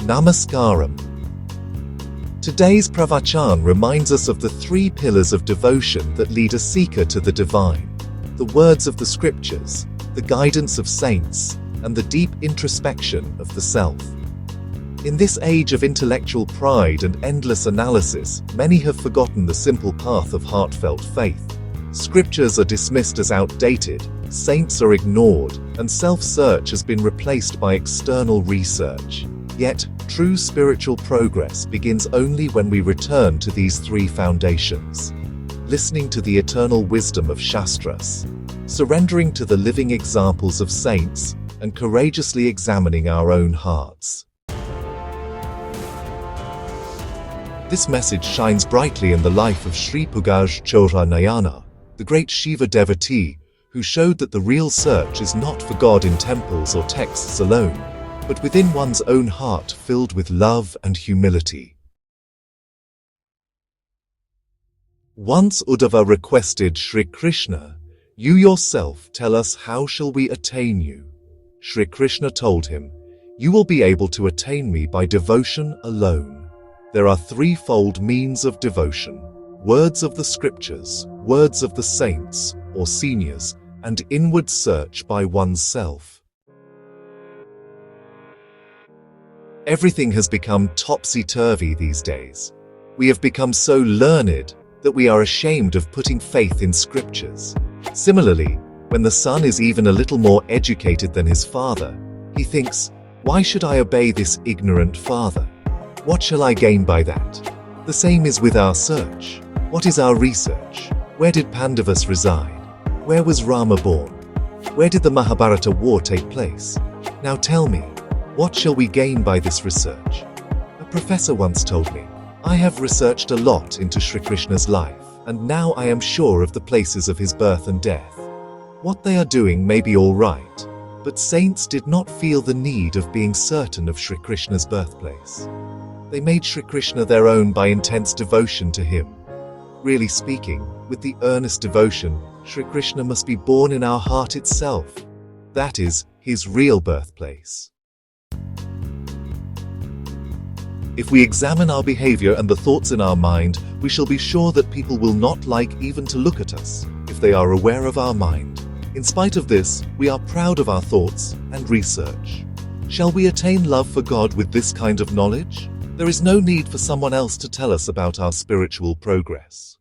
Namaskaram. Today's Pravachan reminds us of the three pillars of devotion that lead a seeker to the divine: the words of the scriptures, the guidance of saints, and the deep introspection of the self. In this age of intellectual pride and endless analysis, many have forgotten the simple path of heartfelt faith. Scriptures are dismissed as outdated, saints are ignored, and self-search has been replaced by external research. Yet, true spiritual progress begins only when we return to these three foundations: listening to the eternal wisdom of Shastras, surrendering to the living examples of saints, and courageously examining our own hearts. This message shines brightly in the life of Sri Pugazh Chozha Nayanar, the great Shiva devotee who showed that the real search is not for God in temples or texts alone, but within one's own heart filled with love and humility. Once Uddhava requested Shri Krishna, "You yourself tell us, how shall we attain you?" Shri Krishna told him, "You will be able to attain me by devotion alone. There are threefold means of devotion: words of the scriptures, words of the saints or seniors, and inward search by oneself." Everything has become topsy-turvy these days. We have become so learned that we are ashamed of putting faith in scriptures. Similarly, when the son is even a little more educated than his father, he thinks, "Why should I obey this ignorant father? What shall I gain by that?" The same is with our search. What is our research? Where did Pandavas reside? Where was Rama born? Where did the Mahabharata war take place? Now tell me, what shall we gain by this research? A professor once told me, "I have researched a lot into Shri Krishna's life, and now I am sure of the places of his birth and death. What they are doing may be all right, but saints did not feel the need of being certain of Shri Krishna's birthplace. They made Shri Krishna their own by intense devotion to him. Really speaking, with the earnest devotion, Shri Krishna must be born in our heart itself. That is his real birthplace." If we examine our behavior and the thoughts in our mind, we shall be sure that people will not like even to look at us, if they are aware of our mind. In spite of this, we are proud of our thoughts and research. Shall we attain love for God with this kind of knowledge? There is no need for someone else to tell us about our spiritual progress.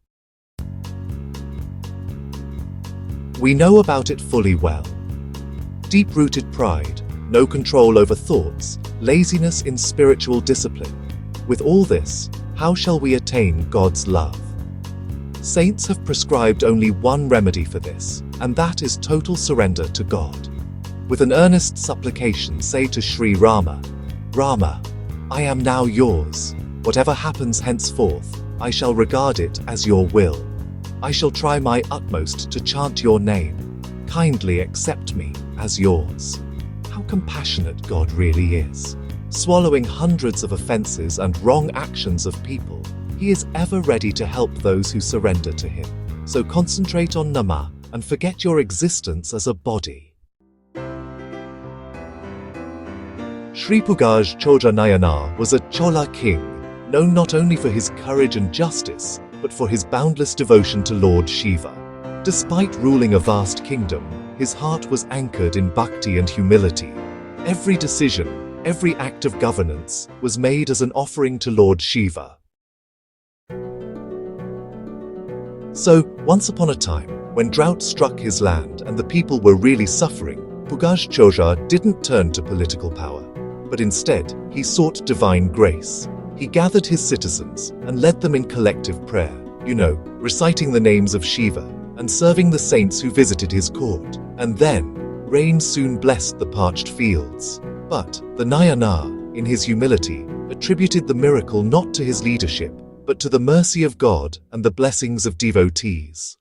We know about it fully well. Deep-rooted pride, no control over thoughts, laziness in spiritual discipline. With all this, how shall we attain God's love? Saints have prescribed only one remedy for this, and that is total surrender to God. With an earnest supplication, say to Sri Rama, "Rama, I am now yours. Whatever happens henceforth, I shall regard it as your will. I shall try my utmost to chant your name. Kindly accept me as yours." How compassionate God really is. Swallowing hundreds of offenses and wrong actions of people, he is ever ready to help those who surrender to him. So concentrate on Nama and forget your existence as a body. Sri Pugazh Chozha Nayanar was a Chola king, known not only for his courage and justice, but for his boundless devotion to Lord Shiva. Despite ruling a vast kingdom, his heart was anchored in bhakti and humility. Every decision, every act of governance was made as an offering to Lord Shiva. So, once upon a time, when drought struck his land and the people were really suffering, Pugazh Chozha didn't turn to political power, but instead, he sought divine grace. He gathered his citizens and led them in collective prayer, reciting the names of Shiva and serving the saints who visited his court. And then, rain soon blessed the parched fields. But the Nayanar, in his humility, attributed the miracle not to his leadership, but to the mercy of God and the blessings of devotees.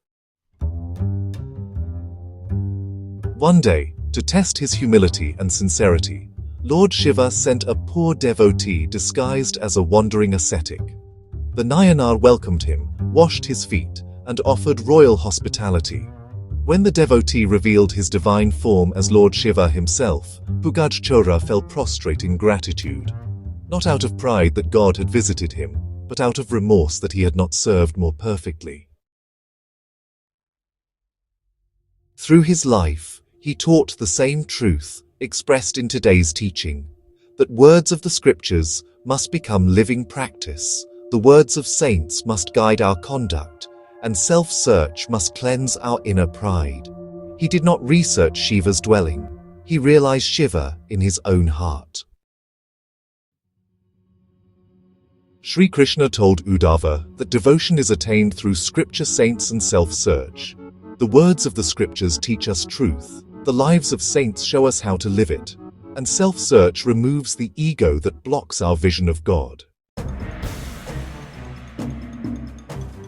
One day, to test his humility and sincerity, Lord Shiva sent a poor devotee disguised as a wandering ascetic. The Nayanar welcomed him, washed his feet, and offered royal hospitality. When the devotee revealed his divine form as Lord Shiva himself, Pugazh Chozha fell prostrate in gratitude. not out of pride that God had visited him, but out of remorse that he had not served more perfectly. Through his life, he taught the same truth expressed in today's teaching, that words of the scriptures must become living practice, the words of saints must guide our conduct, and self-search must cleanse our inner pride. He did not research Shiva's dwelling, he realized Shiva in his own heart. Sri Krishna told Uddhava that devotion is attained through scripture, saints and self-search. The words of the scriptures teach us truth, the lives of saints show us how to live it, and self-search removes the ego that blocks our vision of God.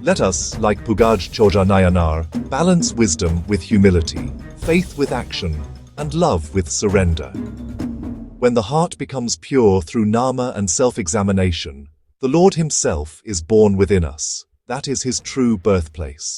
Let us, like Pugazh Chozha Nayanar, balance wisdom with humility, faith with action, and love with surrender. When the heart becomes pure through nama and self-examination, the Lord himself is born within us. That is his true birthplace.